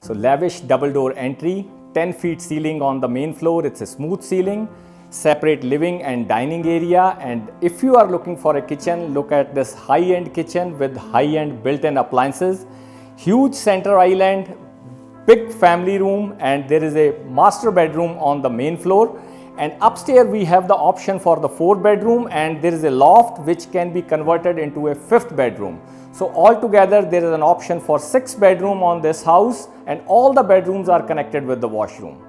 So lavish double door entry, 10 feet ceiling on the main floor. It's a smooth ceiling, separate living and dining area. And if you are looking for a kitchen, look at this high-end kitchen with high-end built-in appliances, huge center island, big family room, and there is a master bedroom on the main floor. And upstairs we have the option for the 4-bedroom, and there is a loft which can be converted into a 5th bedroom. So altogether there is an option for 6 bedroom on this house, and all the bedrooms are connected with the washroom.